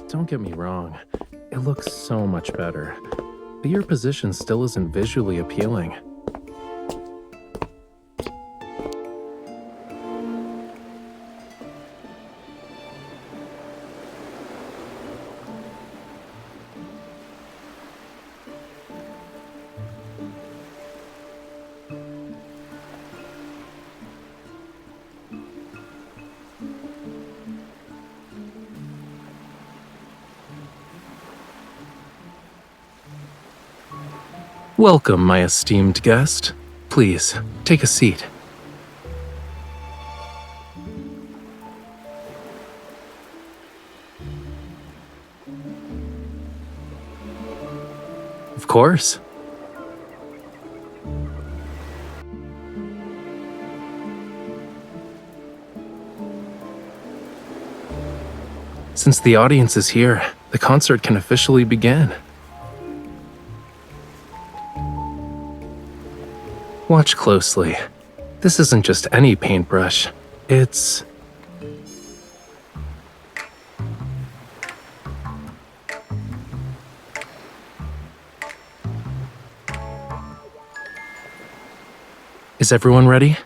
Don't get me wrong, it looks so much better, but your position still isn't visually appealing. Welcome, my esteemed guest. Please, take a seat. Of course. Since the audience is here, the concert can officially begin. Watch closely. This isn't just any paintbrush. It's... Is everyone ready?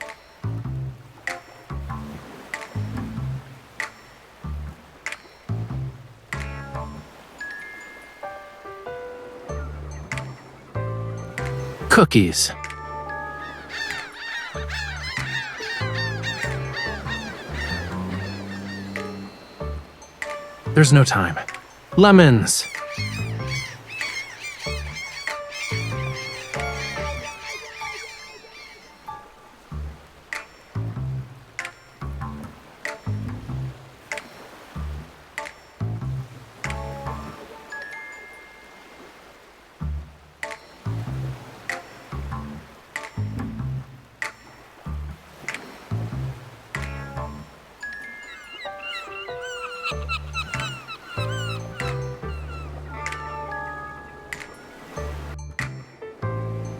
Cookies. There's no time. Lemons!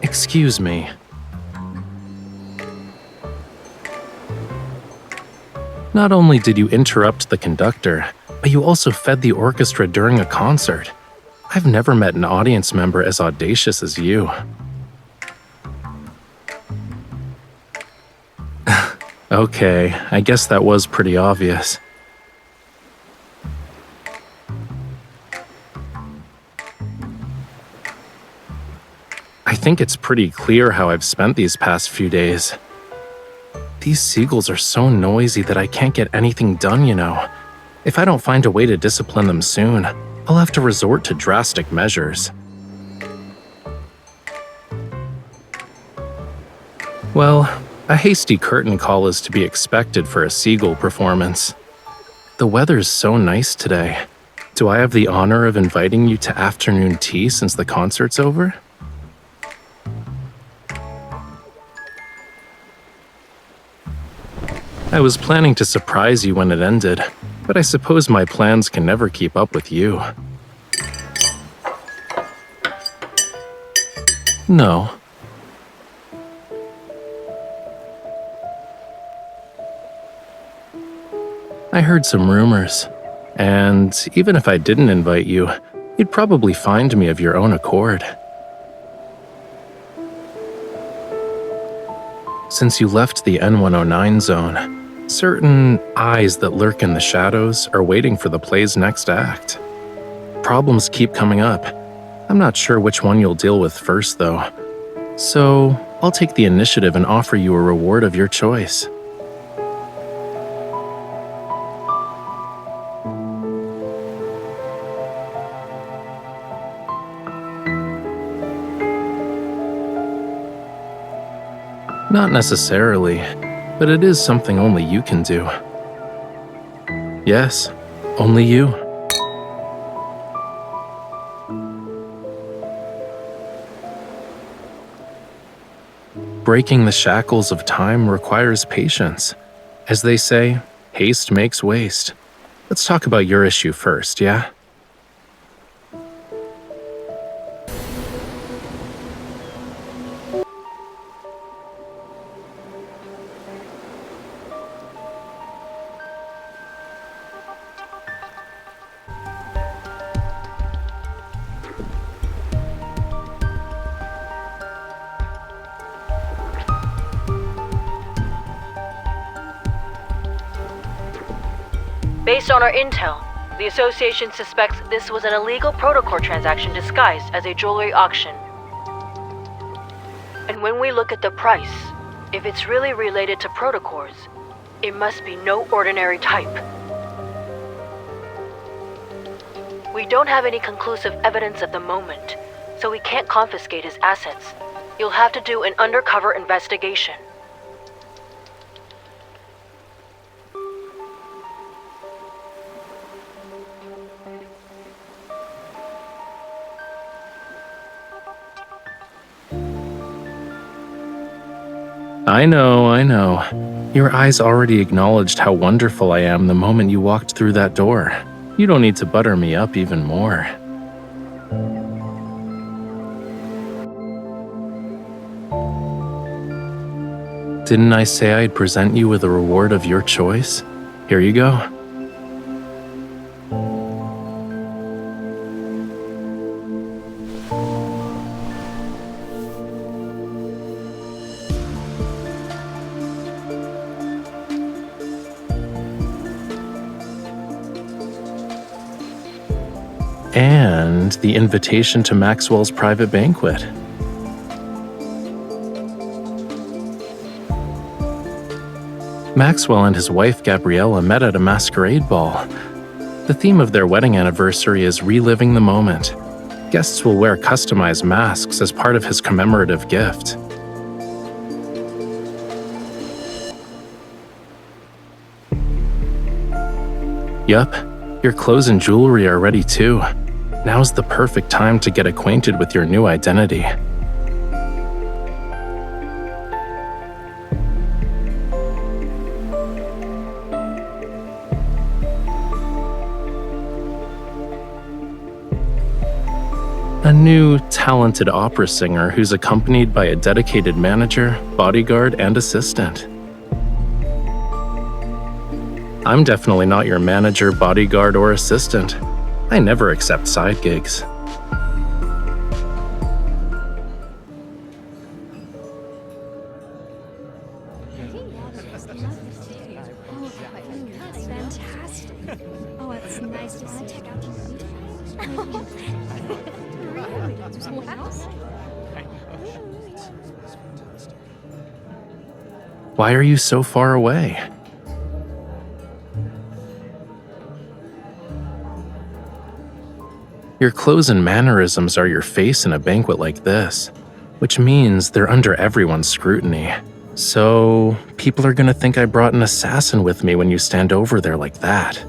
Excuse me. Not only did you interrupt the conductor, but you also fed the orchestra during a concert. I've never met an audience member as audacious as you. Okay, I guess that was pretty obvious. I think it's pretty clear how I've spent these past few days. These seagulls are so noisy that I can't get anything done, you know. If I don't find a way to discipline them soon, I'll have to resort to drastic measures. Well, a hasty curtain call is to be expected for a seagull performance. The weather's so nice today. Do I have the honor of inviting you to afternoon tea since the concert's over? I was planning to surprise you when it ended, but I suppose my plans can never keep up with you. No. I heard some rumors, and even if I didn't invite you, you'd probably find me of your own accord. Since you left the N109 zone, certain eyes that lurk in the shadows are waiting for the play's next act. Problems keep coming up. I'm not sure which one you'll deal with first, though. So, I'll take the initiative and offer you a reward of your choice. Not necessarily, but it is something only you can do. Yes, only you. Breaking the shackles of time requires patience. As they say, haste makes waste. Let's talk about your issue first, yeah? Based on our intel, the Association suspects this was an illegal protocol transaction disguised as a jewelry auction. And when we look at the price, if it's really related to protocols, it must be no ordinary type. We don't have any conclusive evidence at the moment, so we can't confiscate his assets. You'll have to do an undercover investigation. I know. Your eyes already acknowledged how wonderful I am the moment you walked through that door. You don't need to butter me up even more. Didn't I say I'd present you with a reward of your choice? Here you go. And the invitation to Maxwell's private banquet. Maxwell and his wife Gabriella met at a masquerade ball. The theme of their wedding anniversary is reliving the moment. Guests will wear customized masks as part of his commemorative gift. Yup, your clothes and jewelry are ready too. Now's the perfect time to get acquainted with your new identity. A new, talented opera singer who's accompanied by a dedicated manager, bodyguard, and assistant. I'm definitely not your manager, bodyguard, or assistant. I never accept side gigs. Why are you so far away? Your clothes and mannerisms are your face in a banquet like this, which means they're under everyone's scrutiny. So, people are gonna think I brought an assassin with me when you stand over there like that.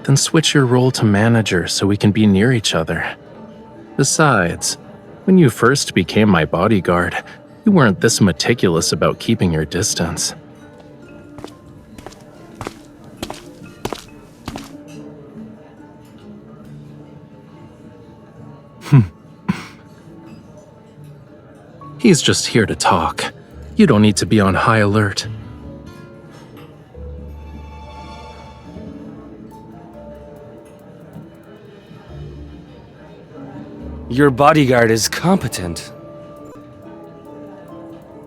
Then switch your role to manager so we can be near each other. Besides, when you first became my bodyguard, you weren't this meticulous about keeping your distance. He's just here to talk. You don't need to be on high alert. Your bodyguard is competent.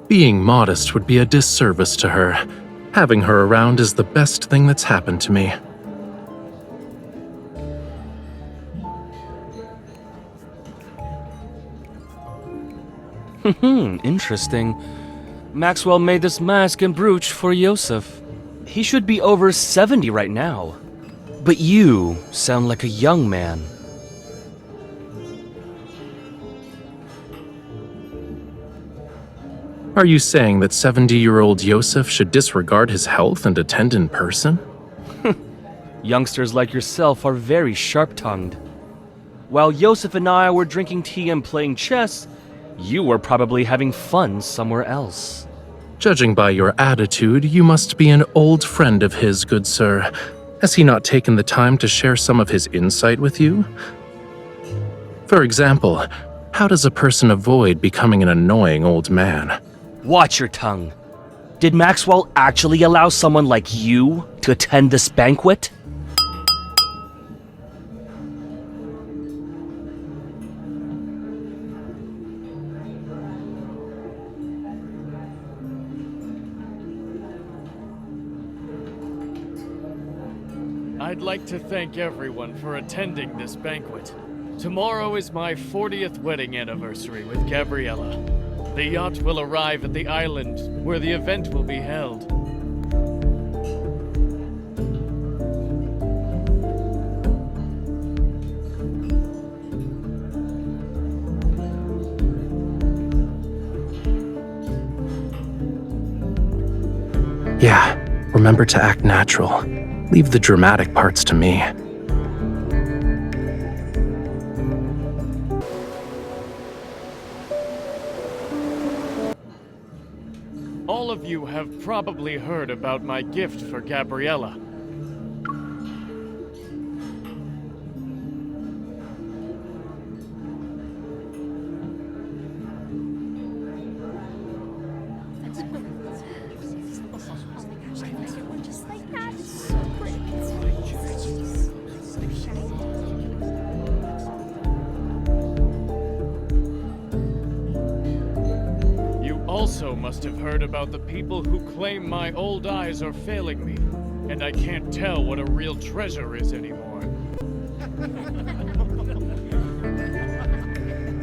Being modest would be a disservice to her. Having her around is the best thing that's happened to me. Interesting. Maxwell made this mask and brooch for Yosef. He should be over 70 right now. But you sound like a young man. Are you saying that 70-year-old Yosef should disregard his health and attend in person? Youngsters like yourself are very sharp-tongued. While Yosef and I were drinking tea and playing chess, you were probably having fun somewhere else. Judging by your attitude, you must be an old friend of his, good sir. Has he not taken the time to share some of his insight with you? For example, how does a person avoid becoming an annoying old man? Watch your tongue. Did Maxwell actually allow someone like you to attend this banquet? I'd like to thank everyone for attending this banquet. Tomorrow is my 40th wedding anniversary with Gabriella. The yacht will arrive at the island where the event will be held. Yeah, remember to act natural. Leave the dramatic parts to me. All of you have probably heard about my gift for Gabriella. Also must have heard about the people who claim my old eyes are failing me, and I can't tell what a real treasure is anymore.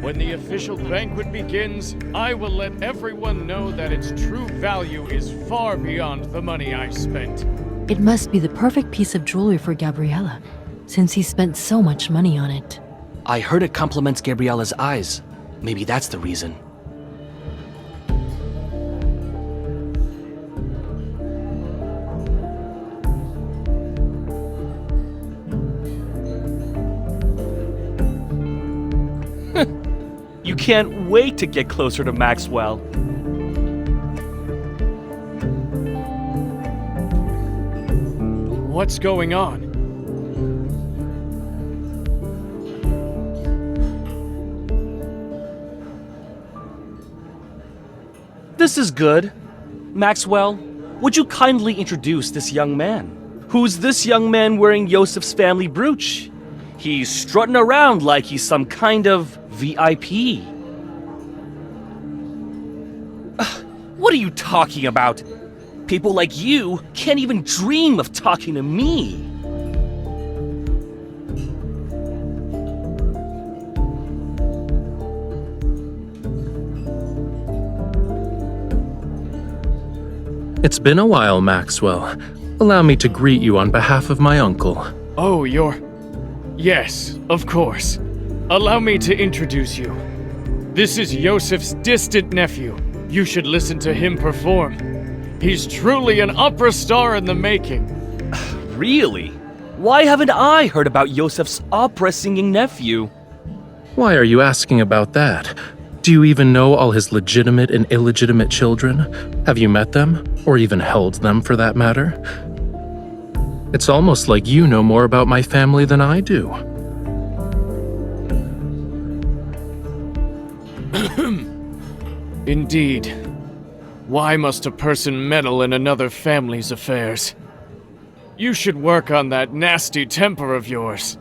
When the official banquet begins, I will let everyone know that its true value is far beyond the money I spent. It must be the perfect piece of jewelry for Gabriella, since he spent so much money on it. I heard it compliments Gabriella's eyes. Maybe that's the reason. You can't wait to get closer to Maxwell. What's going on? This is good. Maxwell, would you kindly introduce this young man? Who's this young man wearing Yosef's family brooch? He's strutting around like he's some kind of VIP. What are you talking about? People like you can't even dream of talking to me. It's been a while, Maxwell. Allow me to greet you on behalf of my uncle. Oh, Yes, of course. Allow me to introduce you. This is Yosef's distant nephew. You should listen to him perform. He's truly an opera star in the making. Really? Why haven't I heard about Yosef's opera-singing nephew? Why are you asking about that? Do you even know all his legitimate and illegitimate children? Have you met them? Or even held them, for that matter? It's almost like you know more about my family than I do. Indeed. Why must a person meddle in another family's affairs? You should work on that nasty temper of yours.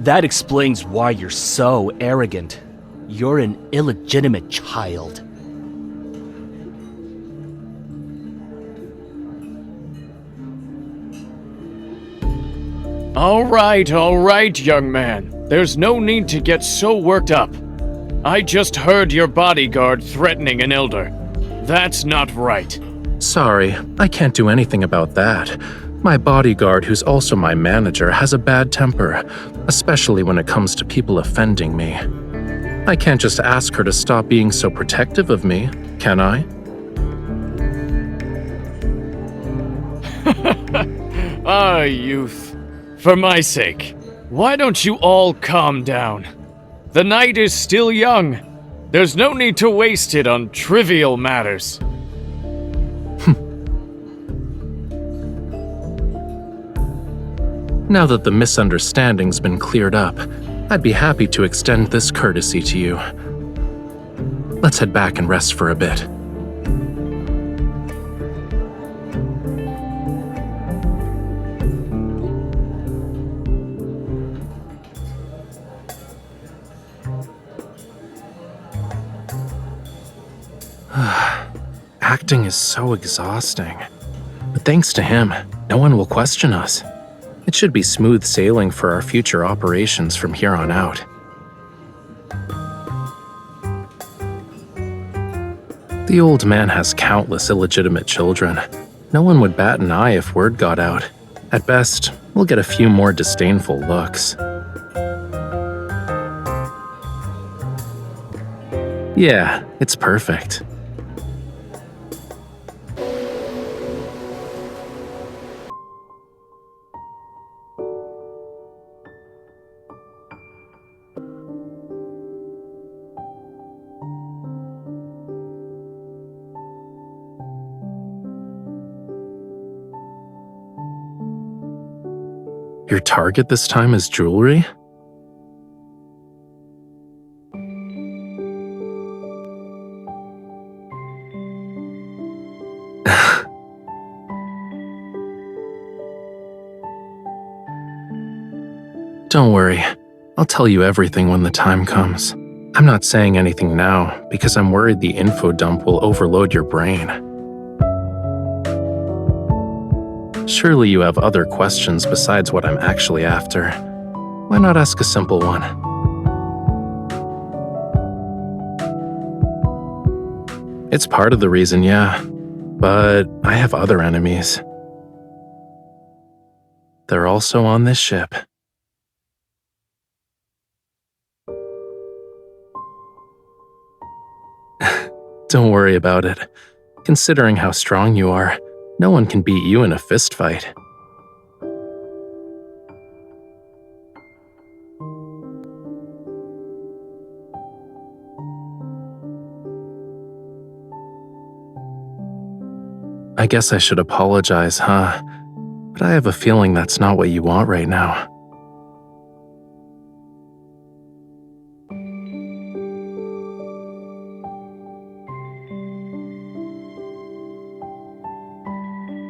That explains why you're so arrogant. You're an illegitimate child. All right, young man. There's no need to get so worked up. I just heard your bodyguard threatening an elder. That's not right. Sorry, I can't do anything about that. My bodyguard, who's also my manager, has a bad temper, especially when it comes to people offending me. I can't just ask her to stop being so protective of me, can I? Ah, youth. For my sake, why don't you all calm down? The night is still young. There's no need to waste it on trivial matters. Now that the misunderstanding's been cleared up, I'd be happy to extend this courtesy to you. Let's head back and rest for a bit. Acting is so exhausting. But thanks to him, no one will question us. It should be smooth sailing for our future operations from here on out. The old man has countless illegitimate children. No one would bat an eye if word got out. At best, we'll get a few more disdainful looks. Yeah, it's perfect. Your target this time is jewelry? Don't worry, I'll tell you everything when the time comes. I'm not saying anything now because I'm worried the info dump will overload your brain. Surely you have other questions besides what I'm actually after. Why not ask a simple one? It's part of the reason, yeah, but I have other enemies. They're also on this ship. Don't worry about it. Considering how strong you are, no one can beat you in a fist fight. I guess I should apologize, huh? But I have a feeling that's not what you want right now.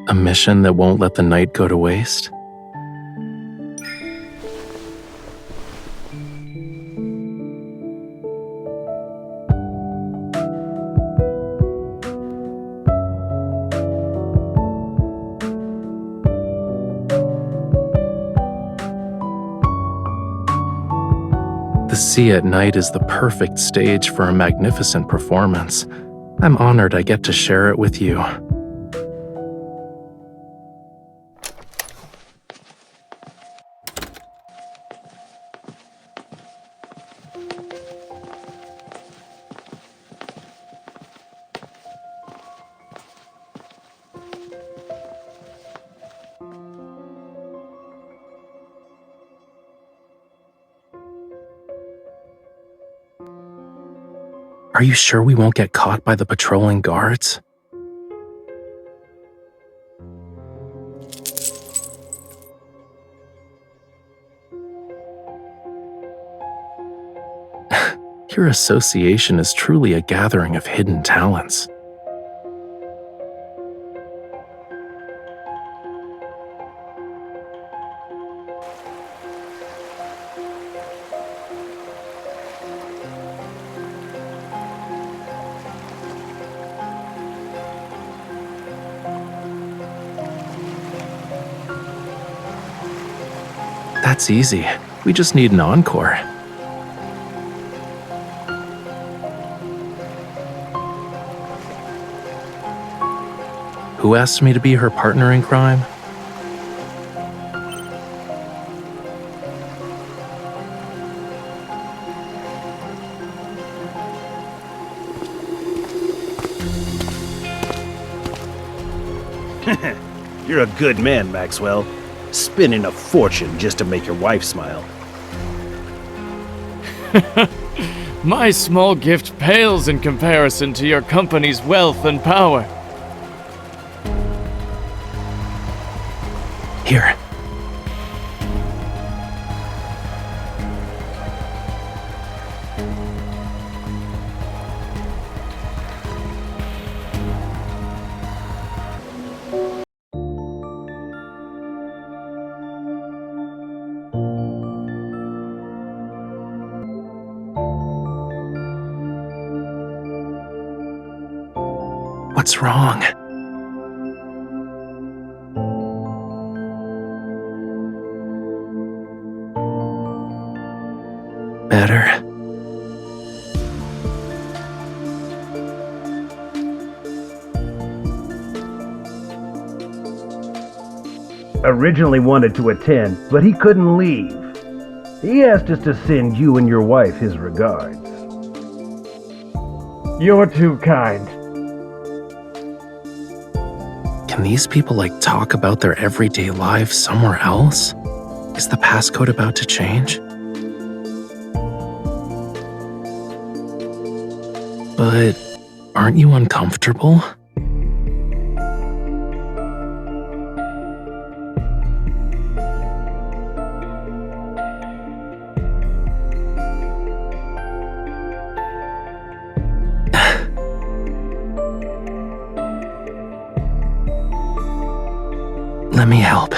A mission that won't let the night go to waste? The sea at night is the perfect stage for a magnificent performance. I'm honored I get to share it with you. Are you sure we won't get caught by the patrolling guards? Your association is truly a gathering of hidden talents. That's easy. We just need an encore. Who asked me to be her partner in crime? You're a good man, Maxwell. Spending a fortune just to make your wife smile. My small gift pales in comparison to your company's wealth and power. Here. What's wrong? Better. Originally wanted to attend, but he couldn't leave. He asked us to send you and your wife his regards. You're too kind. Can these people talk about their everyday lives somewhere else? Is the passcode about to change? But aren't you uncomfortable? Let me help.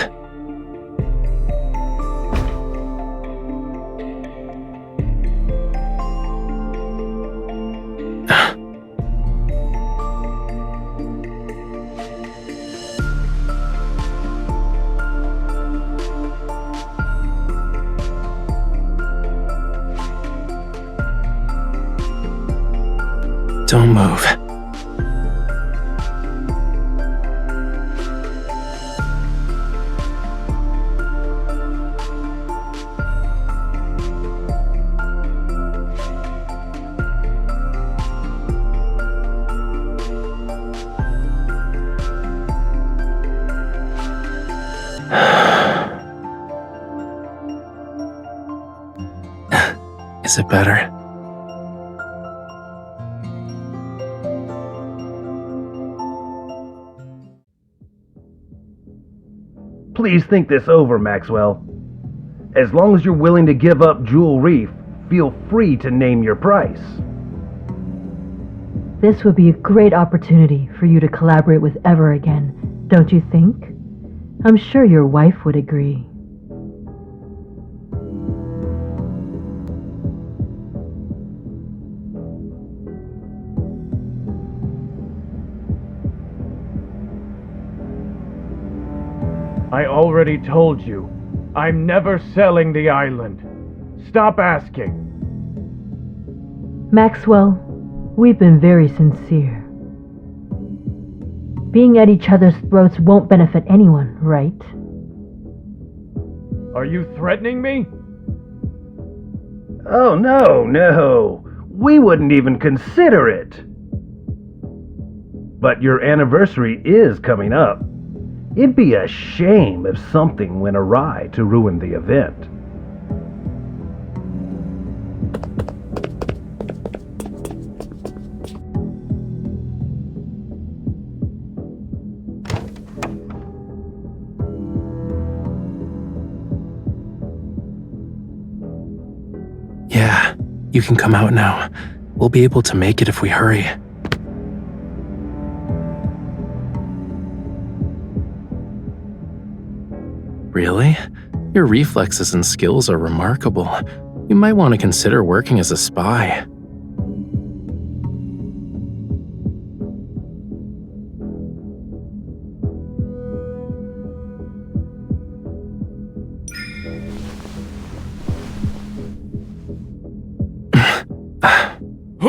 Don't move. Is it better? Please think this over, Maxwell. As long as you're willing to give up Jewel Reef, feel free to name your price. This would be a great opportunity for you to collaborate with Ever again, don't you think? I'm sure your wife would agree. I already told you, I'm never selling the island. Stop asking. Maxwell, we've been very sincere. Being at each other's throats won't benefit anyone, right? Are you threatening me? Oh, no. We wouldn't even consider it. But your anniversary is coming up. It'd be a shame if something went awry to ruin the event. Yeah, you can come out now. We'll be able to make it if we hurry. Really? Your reflexes and skills are remarkable. You might want to consider working as a spy.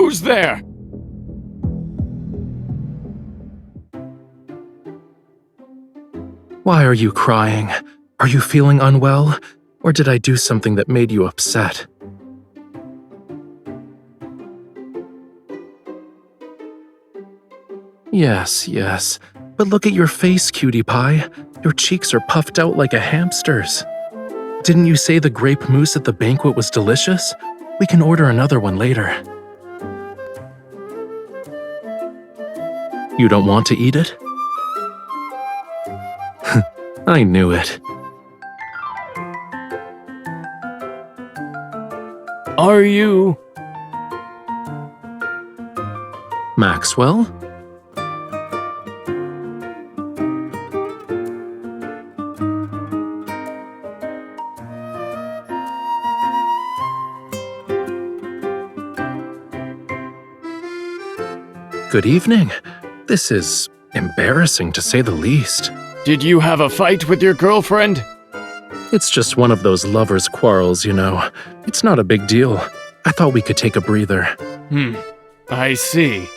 Who's there? Why are you crying? Are you feeling unwell? Or did I do something that made you upset? Yes. But look at your face, cutie pie. Your cheeks are puffed out like a hamster's. Didn't you say the grape mousse at the banquet was delicious? We can order another one later. You don't want to eat it? I knew it. Are you... Maxwell? Good evening. This is embarrassing to say the least. Did you have a fight with your girlfriend? It's just one of those lovers' quarrels, you know. It's not a big deal. I thought we could take a breather. I see.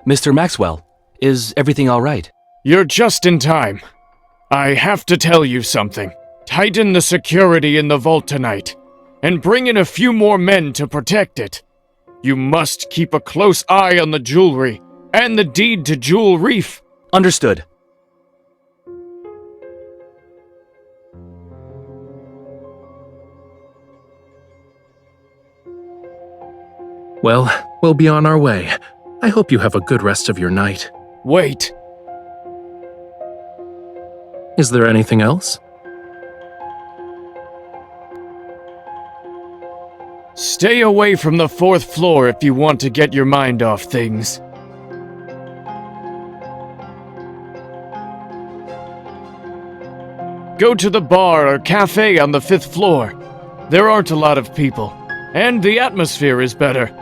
Mr. Maxwell, is everything all right? You're just in time. I have to tell you something. Tighten the security in the vault tonight, and bring in a few more men to protect it. You must keep a close eye on the jewelry and the deed to Jewel Reef. Understood. Well, we'll be on our way. I hope you have a good rest of your night. Wait. Is there anything else? Stay away from the 4th floor if you want to get your mind off things. Go to the bar or cafe on the 5th floor. There aren't a lot of people, and the atmosphere is better.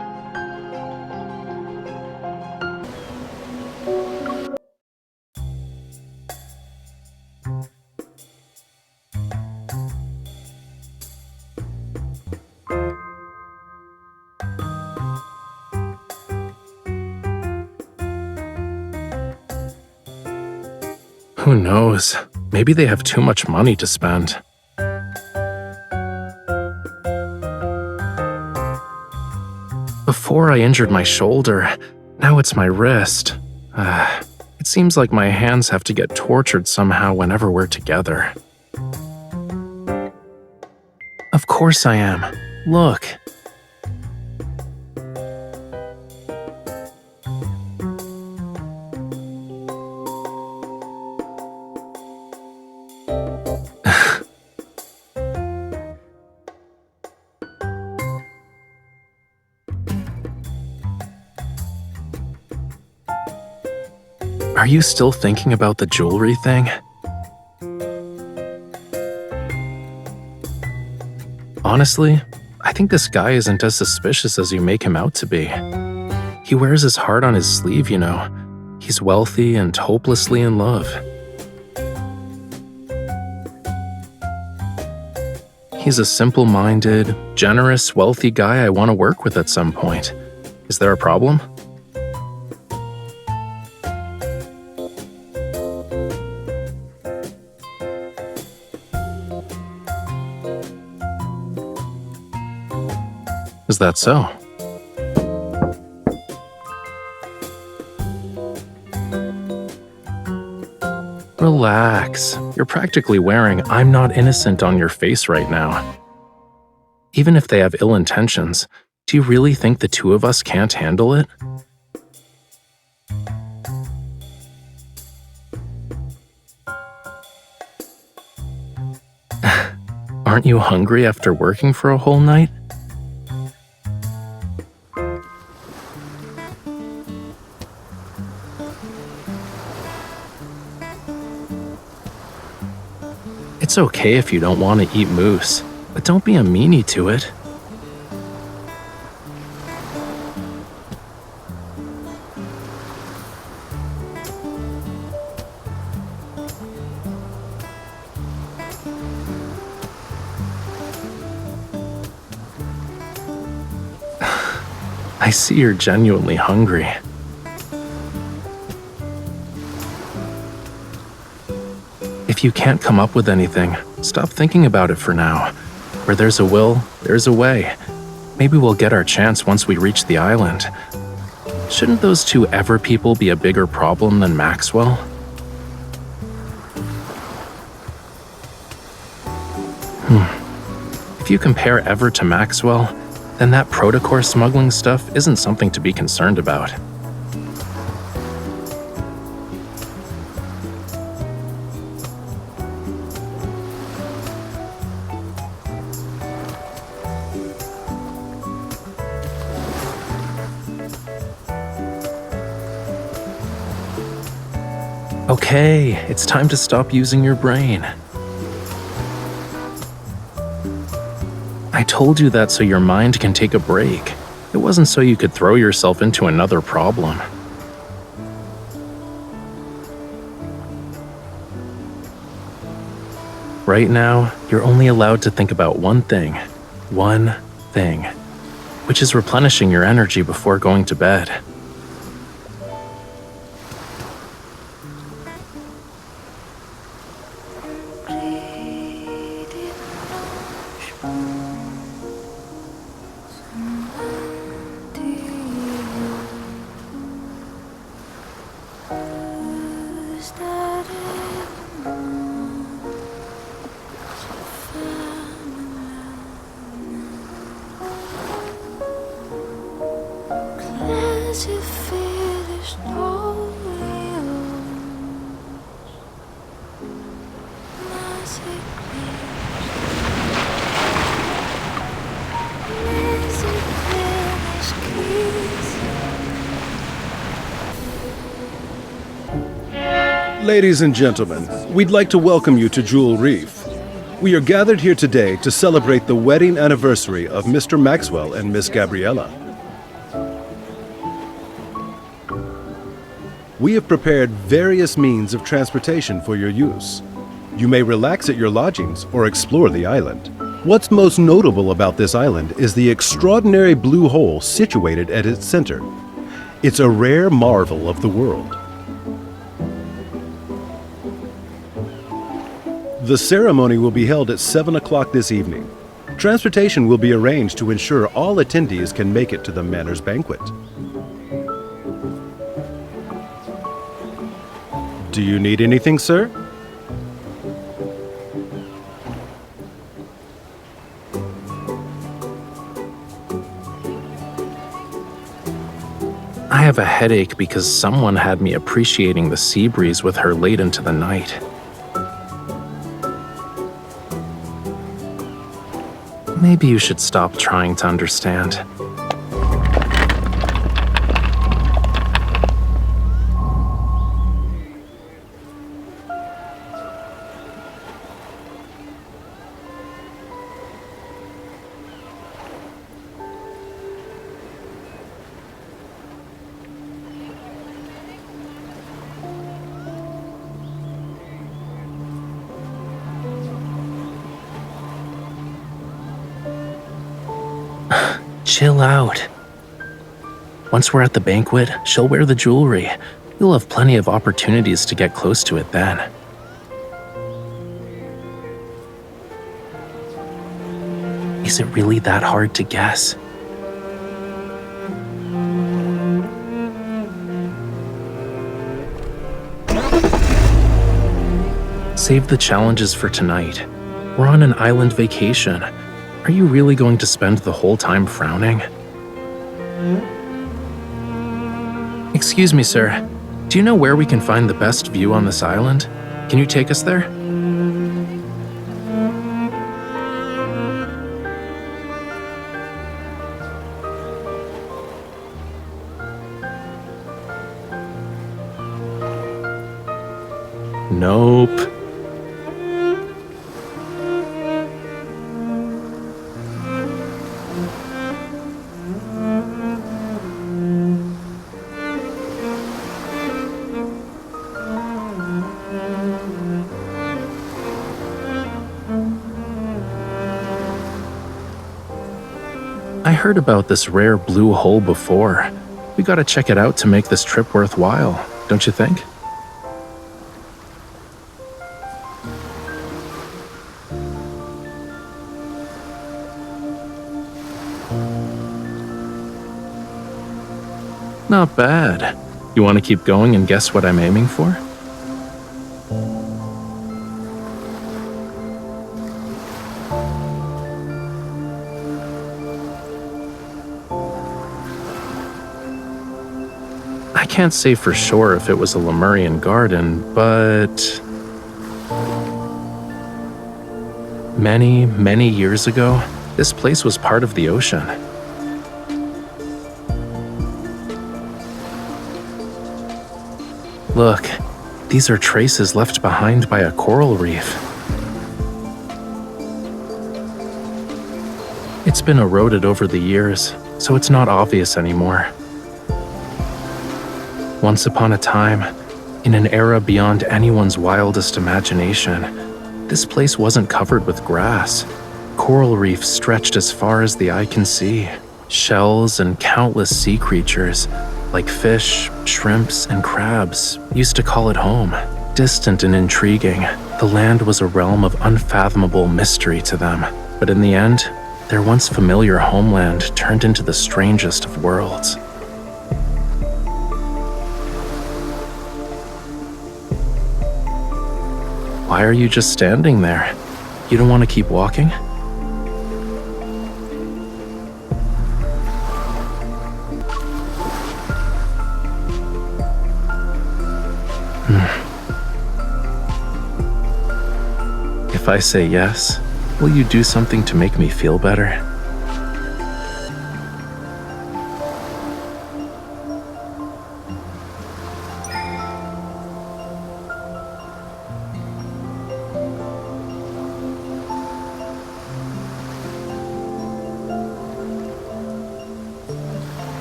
Who knows? Maybe they have too much money to spend. Before I injured my shoulder, now it's my wrist. It seems like my hands have to get tortured somehow whenever we're together. Of course I am. Look. Are you still thinking about the jewelry thing? Honestly, I think this guy isn't as suspicious as you make him out to be. He wears his heart on his sleeve, you know. He's wealthy and hopelessly in love. He's a simple-minded, generous, wealthy guy I want to work with at some point. Is there a problem? Is that so? Relax. You're practically wearing "I'm not innocent" on your face right now. Even if they have ill intentions, do you really think the two of us can't handle it? Aren't you hungry after working for a whole night? It's okay if you don't want to eat moose, but don't be a meanie to it. I see you're genuinely hungry. If you can't come up with anything, stop thinking about it for now. Where there's a will, there's a way. Maybe we'll get our chance once we reach the island. Shouldn't those two Ever people be a bigger problem than Maxwell? If you compare Ever to Maxwell, then that protocore smuggling stuff isn't something to be concerned about. Okay, it's time to stop using your brain. I told you that so your mind can take a break. It wasn't so you could throw yourself into another problem. Right now, you're only allowed to think about one thing, which is replenishing your energy before going to bed. Ladies and gentlemen, we'd like to welcome you to Jewel Reef. We are gathered here today to celebrate the wedding anniversary of Mr. Maxwell and Miss Gabriella. We have prepared various means of transportation for your use. You may relax at your lodgings or explore the island. What's most notable about this island is the extraordinary blue hole situated at its center. It's a rare marvel of the world. The ceremony will be held at 7 o'clock this evening. Transportation will be arranged to ensure all attendees can make it to the Manor's banquet. Do you need anything, sir? I have a headache because someone had me appreciating the sea breeze with her late into the night. Maybe you should stop trying to understand. Chill out. Once we're at the banquet, she'll wear the jewelry. You'll have plenty of opportunities to get close to it then. Is it really that hard to guess? Save the challenges for tonight. We're on an island vacation. Are you really going to spend the whole time frowning? Excuse me, sir. Do you know where we can find the best view on this island? Can you take us there? Nope. I heard about this rare blue hole before. We gotta check it out to make this trip worthwhile, don't you think? Not bad. You want to keep going and guess what I'm aiming for? I can't say for sure if it was a Lemurian garden, but many, many years ago, this place was part of the ocean. Look, these are traces left behind by a coral reef. It's been eroded over the years, so it's not obvious anymore. Once upon a time, in an era beyond anyone's wildest imagination, this place wasn't covered with grass. Coral reefs stretched as far as the eye can see. Shells and countless sea creatures, like fish, shrimps, and crabs, used to call it home. Distant and intriguing, the land was a realm of unfathomable mystery to them. But in the end, their once familiar homeland turned into the strangest of worlds. Why are you just standing there? You don't want to keep walking? If I say yes, will you do something to make me feel better?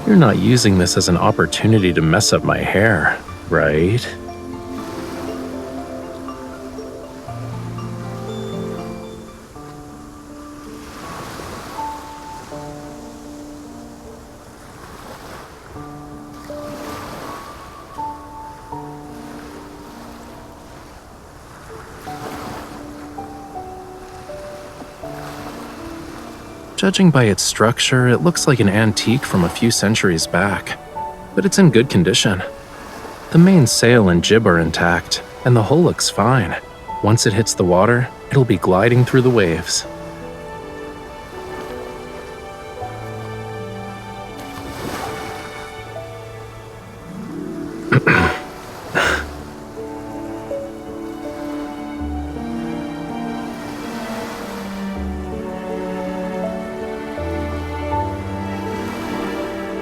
You're not using this as an opportunity to mess up my hair, right? Judging by its structure, it looks like an antique from a few centuries back, but it's in good condition. The main sail and jib are intact, and the hull looks fine. Once it hits the water, it'll be gliding through the waves.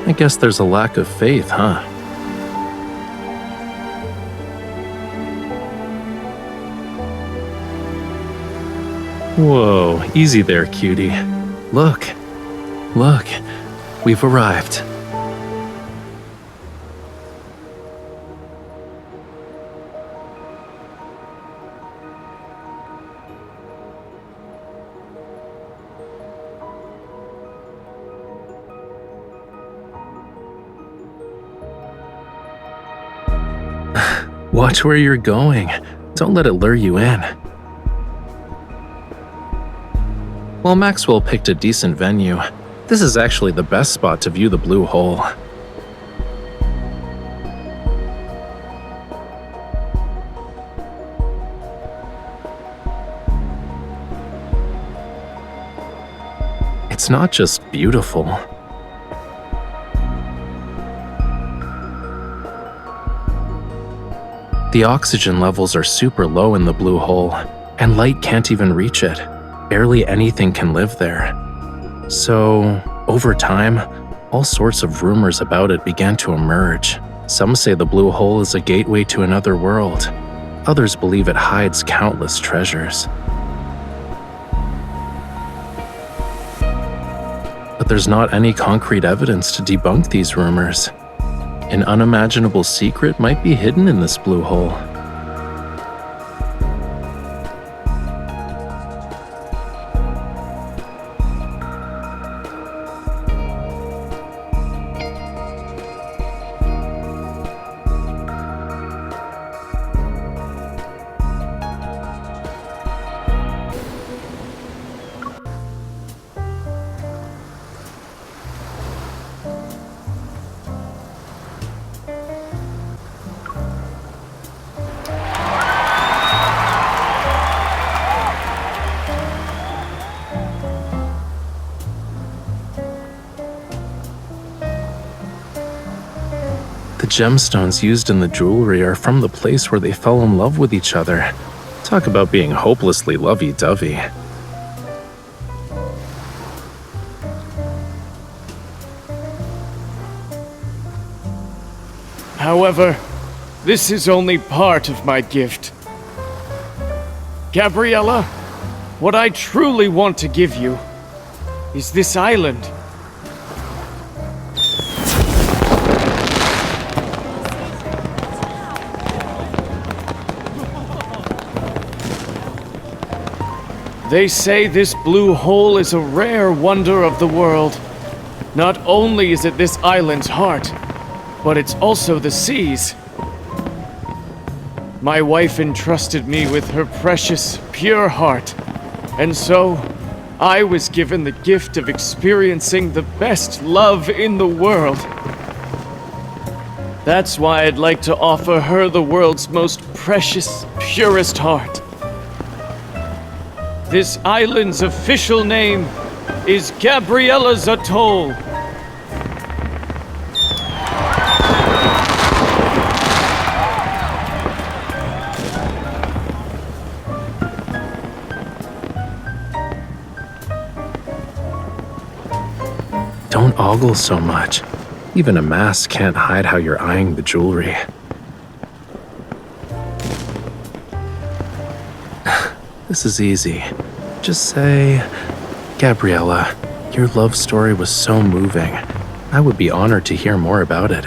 I guess there's a lack of faith, huh? Whoa, easy there, cutie. Look, we've arrived. Watch where you're going. Don't let it lure you in. While Maxwell picked a decent venue, this is actually the best spot to view the blue hole. It's not just beautiful. The oxygen levels are super low in the blue hole, and light can't even reach it. Barely anything can live there. So, over time, all sorts of rumors about it began to emerge. Some say the blue hole is a gateway to another world. Others believe it hides countless treasures. But there's not any concrete evidence to debunk these rumors. An unimaginable secret might be hidden in this blue hole. The gemstones used in the jewelry are from the place where they fell in love with each other. Talk about being hopelessly lovey-dovey. However, this is only part of my gift. Gabriella, what I truly want to give you is this island. They say this blue hole is a rare wonder of the world. Not only is it this island's heart, but it's also the sea's. My wife entrusted me with her precious, pure heart, and so I was given the gift of experiencing the best love in the world. That's why I'd like to offer her the world's most precious, purest heart. This island's official name is Gabriella's Atoll. Don't ogle so much. Even a mask can't hide how you're eyeing the jewelry. This is easy. Just say, Gabriella, your love story was so moving. I would be honored to hear more about it.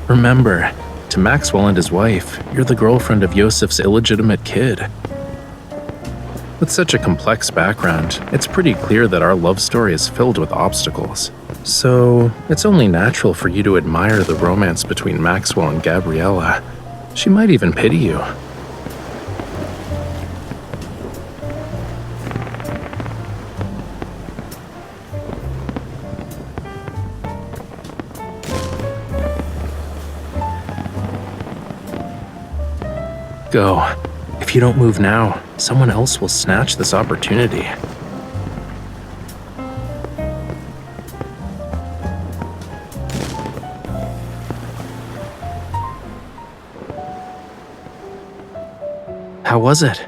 Remember, to Maxwell and his wife, you're the girlfriend of Yosef's illegitimate kid. With such a complex background, it's pretty clear that our love story is filled with obstacles. So, it's only natural for you to admire the romance between Maxwell and Gabriella. She might even pity you. Go. If you don't move now, someone else will snatch this opportunity. How was it?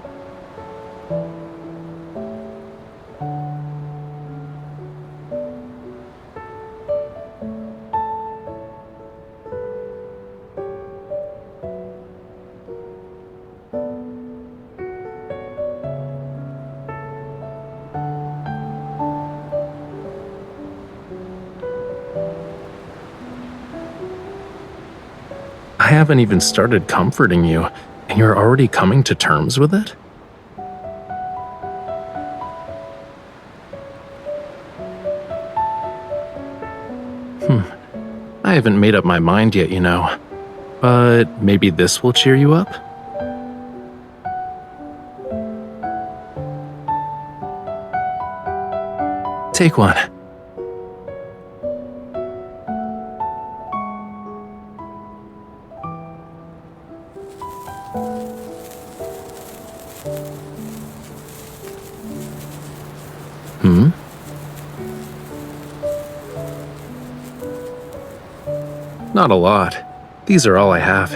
I haven't even started comforting you, and you're already coming to terms with it? I haven't made up my mind yet, you know. But maybe this will cheer you up? Take one. Not a lot. These are all I have.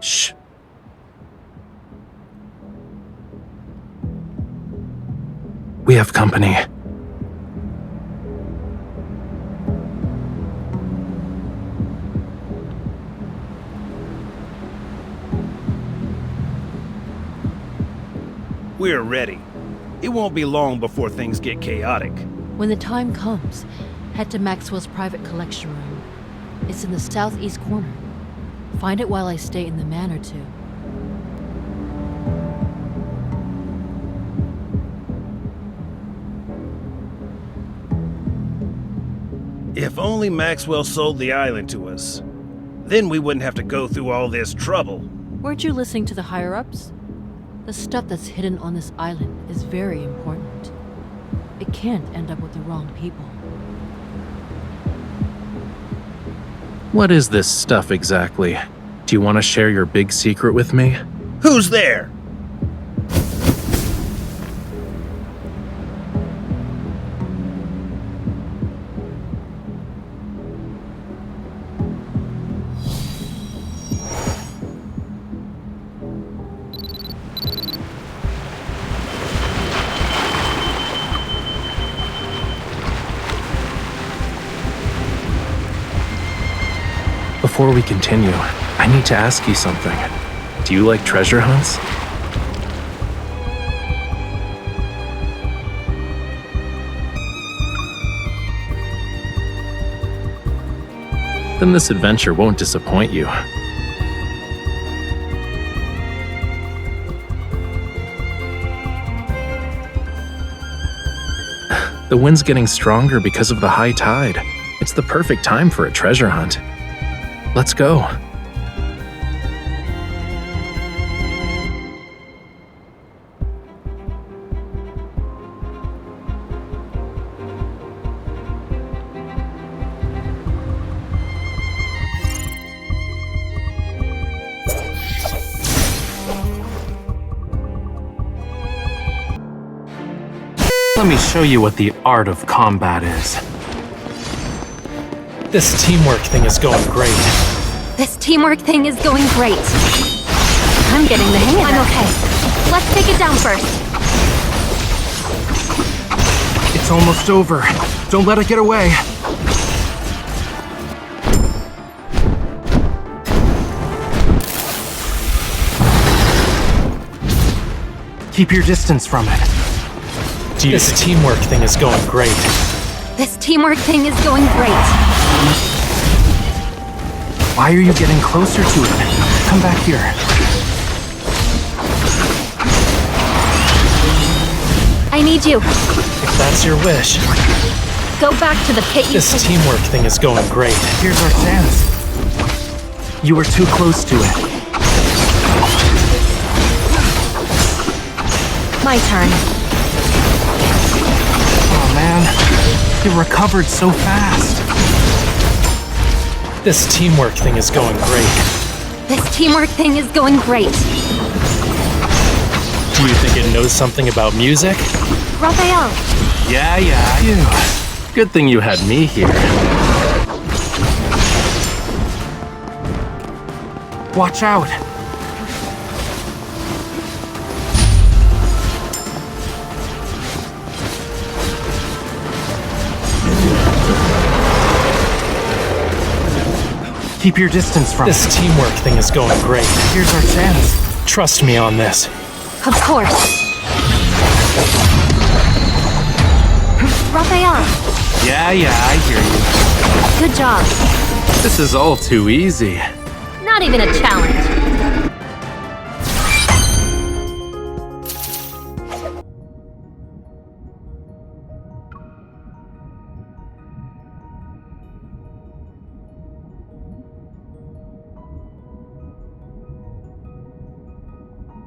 Shh. We have company. We're ready. It won't be long before things get chaotic. When the time comes, head to Maxwell's private collection room. It's in the southeast corner. Find it while I stay in the manor too. If only Maxwell sold the island to us. Then we wouldn't have to go through all this trouble. Weren't you listening to the higher-ups? The stuff that's hidden on this island is very important. It can't end up with the wrong people. What is this stuff exactly? Do you want to share your big secret with me? Who's there? Before we continue, I need to ask you something. Do you like treasure hunts? Then this adventure won't disappoint you. The wind's getting stronger because of the high tide. It's the perfect time for a treasure hunt. Let's go. Let me show you what the art of combat is. This teamwork thing is going great. This teamwork thing is going great. I'm getting the hang of it. I'm okay. Let's take it down first. It's almost over. Don't let it get away. Keep your distance from it. This teamwork thing is going great. This teamwork thing is going great. Why are you getting closer to it? Come back here. I need you. If that's your wish. Go back to the pit you This teamwork thing is going great. Here's our chance. You were too close to it. My turn. Oh man, you recovered so fast. This teamwork thing is going great. This teamwork thing is going great. Do you think it knows something about music? Raphael, Yeah. Phew. Good thing you had me here. Watch out! Keep your distance from This teamwork thing is going great. Here's our chance. Trust me on this. of course. Raphael, Yeah, I hear you. good job. This is all too easy. Not even a challenge.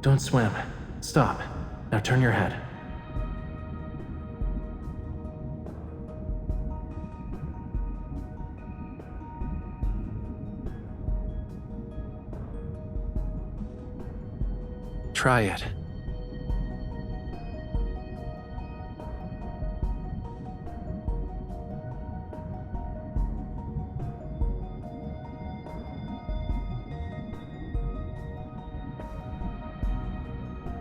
Don't swim. Stop. Now turn your head. Try it.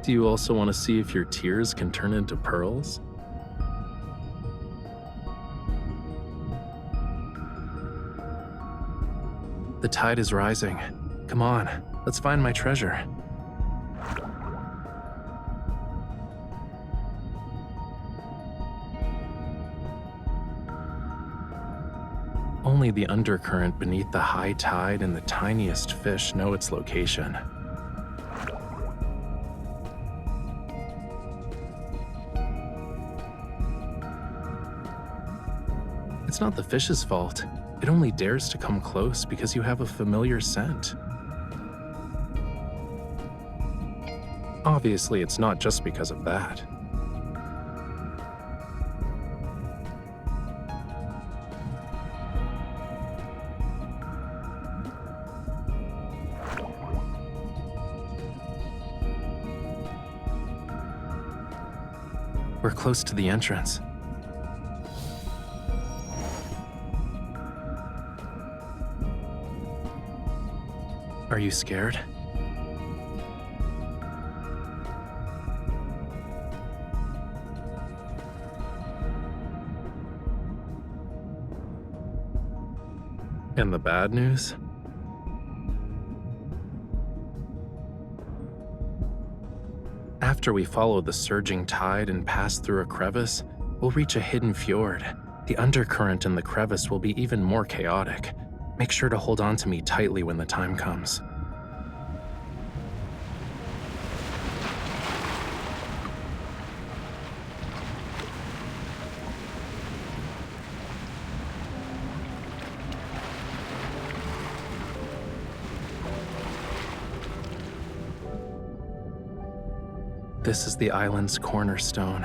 Do you also want to see if your tears can turn into pearls? The tide is rising. Come on, let's find my treasure. Only the undercurrent beneath the high tide and the tiniest fish know its location. It's not the fish's fault. It only dares to come close because you have a familiar scent. Obviously, it's not just because of that. We're close to the entrance. Are you scared? And the bad news? After we follow the surging tide and pass through a crevice, we'll reach a hidden fjord. The undercurrent in the crevice will be even more chaotic. Make sure to hold on to me tightly when the time comes. This is the island's cornerstone.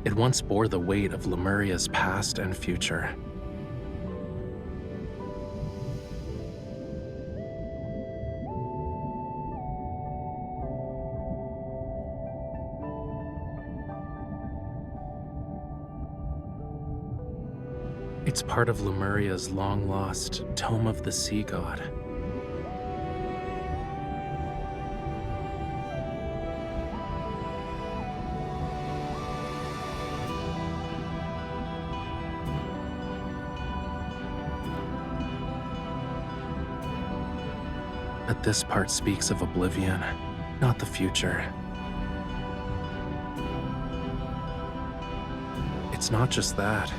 It once bore the weight of Lemuria's past and future. It's part of Lemuria's long-lost Tome of the Sea God. But this part speaks of oblivion, not the future. It's not just that.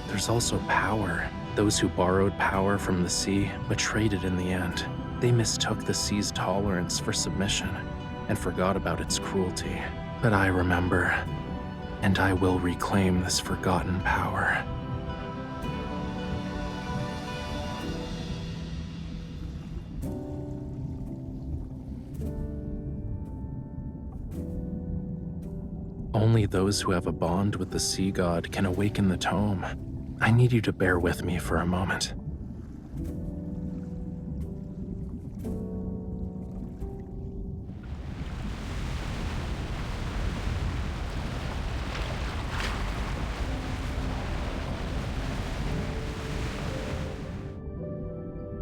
There's also power. Those who borrowed power from the sea betrayed it in the end. They mistook the sea's tolerance for submission and forgot about its cruelty. But I remember, and I will reclaim this forgotten power. Only those who have a bond with the sea god can awaken the tome. I need you to bear with me for a moment.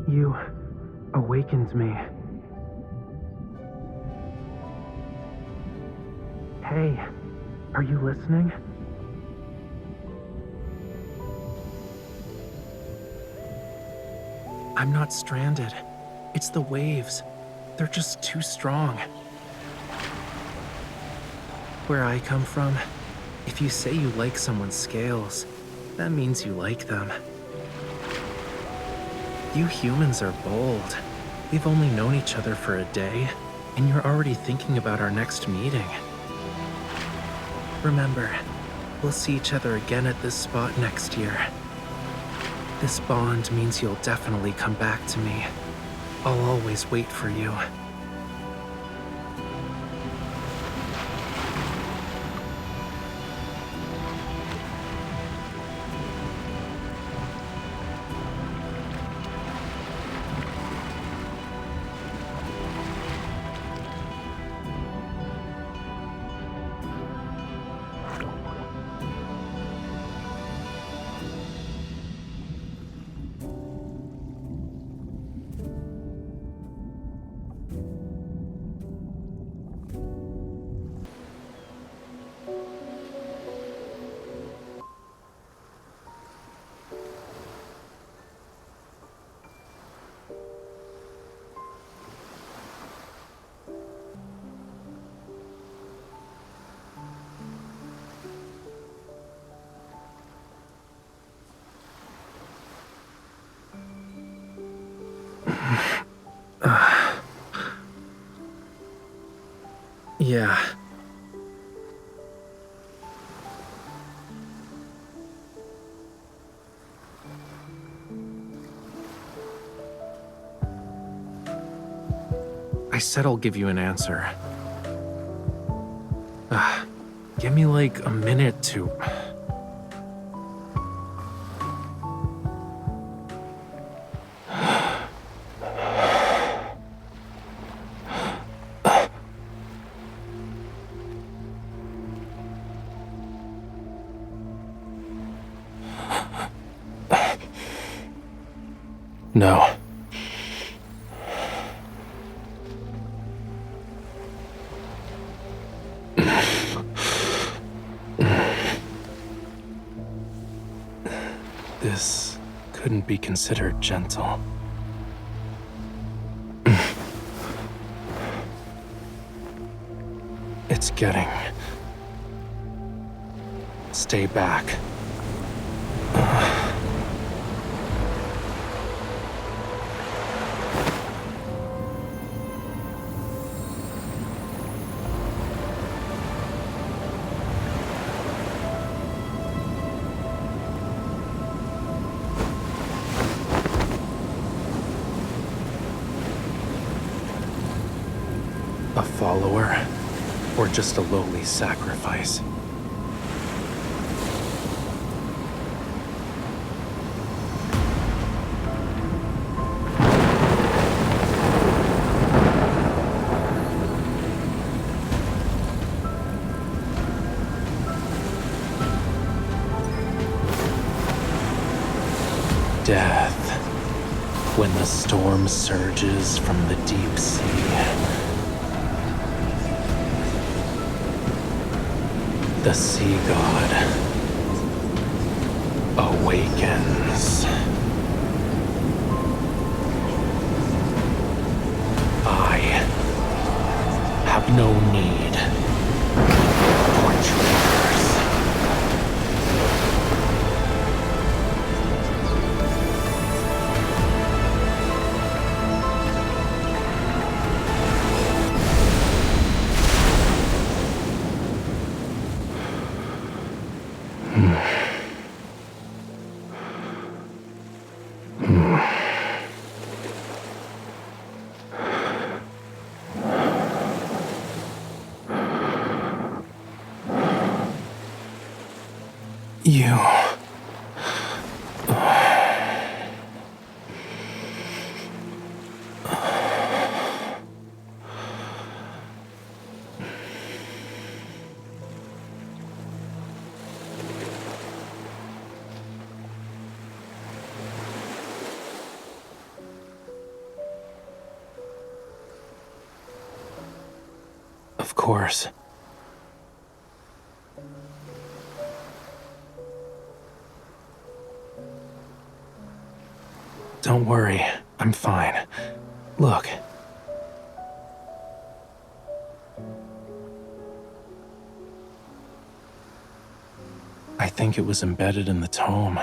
You awakened me. Hey, are you listening? I'm not stranded. It's the waves. They're just too strong. Where I come from, if you say you like someone's scales, that means you like them. You humans are bold. We've only known each other for a day, and you're already thinking about our next meeting. Remember, we'll see each other again at this spot next year. This bond means you'll definitely come back to me. I'll always wait for you. Yeah. I said I'll give you an answer. Give me like a minute to... No. This couldn't be considered gentle. It's getting... Stay back. A follower, or just a lowly sacrifice? Death, when the storm surges from the deep sea. The sea god awakens. I have no need for traitors. You... Of course. Don't worry, I'm fine. Look. I think it was embedded in the tome.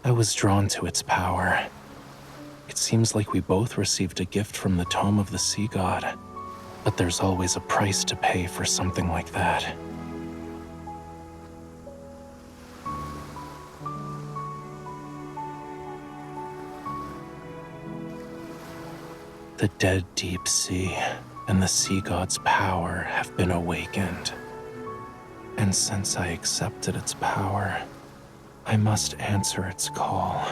I was drawn to its power. It seems like we both received a gift from the tome of the sea god. But there's always a price to pay for something like that. The dead deep sea and the sea god's power have been awakened. And since I accepted its power, I must answer its call.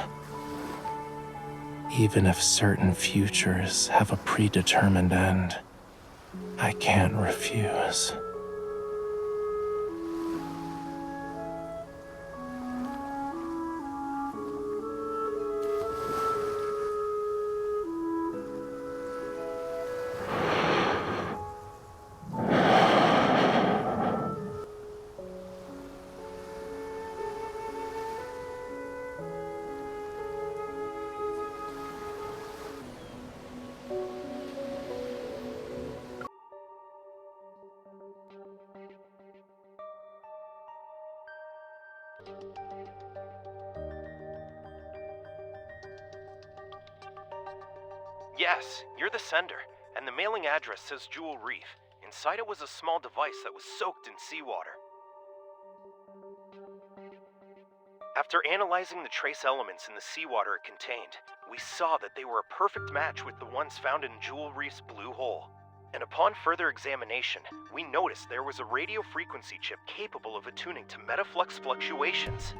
Even if certain futures have a predetermined end, I can't refuse. Yes, you're the sender, and the mailing address says Jewel Reef. Inside it was a small device that was soaked in seawater. After analyzing the trace elements in the seawater it contained, we saw that they were a perfect match with the ones found in Jewel Reef's blue hole. And upon further examination, we noticed there was a radio frequency chip capable of attuning to metaflux fluctuations.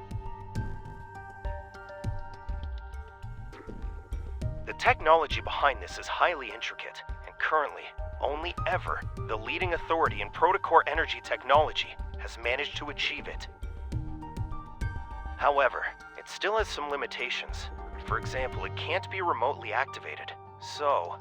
The technology behind this is highly intricate, and currently, only ever, the leading authority in protocore energy technology has managed to achieve it. However, it still has some limitations. For example, it can't be remotely activated. So,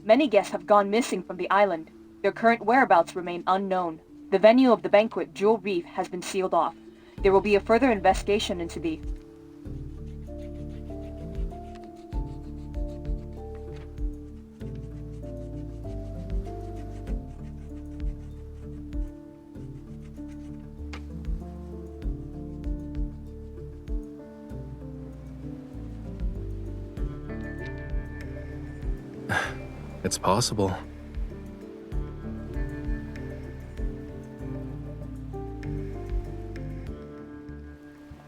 Many guests have gone missing from the island. Their current whereabouts remain unknown. The venue of the banquet, Jewel Reef, has been sealed off. There will be a further investigation into the... It's possible.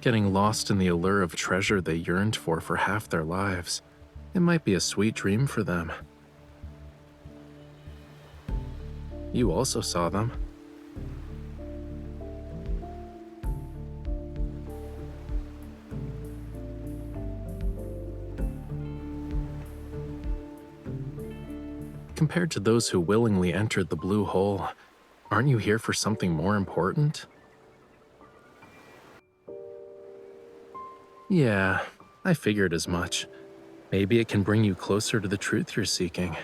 Getting lost in the allure of treasure they yearned for half their lives. It might be a sweet dream for them. You also saw them. Compared to those who willingly entered the blue hole, aren't you here for something more important? Yeah, I figured as much. Maybe it can bring you closer to the truth you're seeking.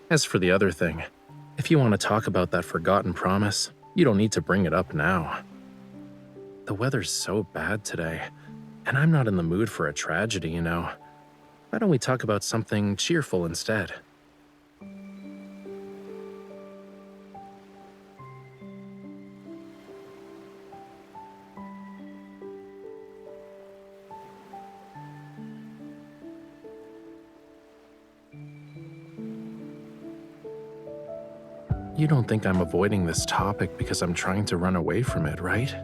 As for the other thing, if you want to talk about that forgotten promise, you don't need to bring it up now. The weather's so bad today, and I'm not in the mood for a tragedy, you know. Why don't we talk about something cheerful instead? You don't think I'm avoiding this topic because I'm trying to run away from it, right?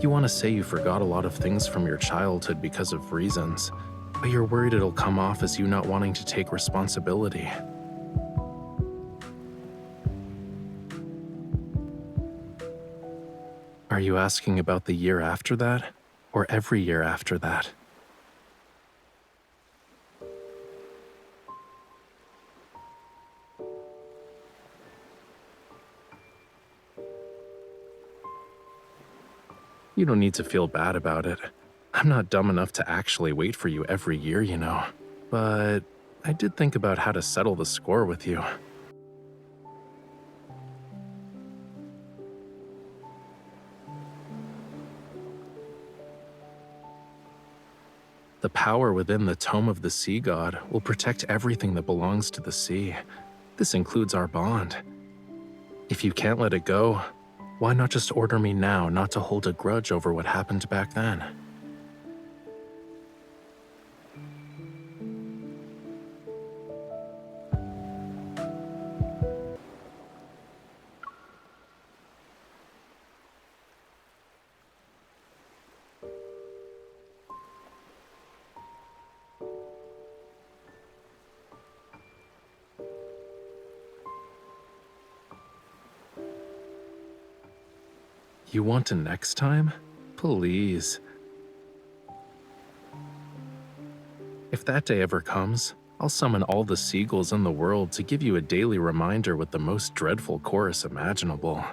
You want to say you forgot a lot of things from your childhood because of reasons, but you're worried it'll come off as you not wanting to take responsibility. Are you asking about the year after that, or every year after that? You don't need to feel bad about it. I'm not dumb enough to actually wait for you every year, you know. But I did think about how to settle the score with you. The power within the Tome of the Sea God will protect everything that belongs to the sea. This includes our bond. If you can't let it go, why not just order me now not to hold a grudge over what happened back then? You want a next time? Please. If that day ever comes, I'll summon all the seagulls in the world to give you a daily reminder with the most dreadful chorus imaginable.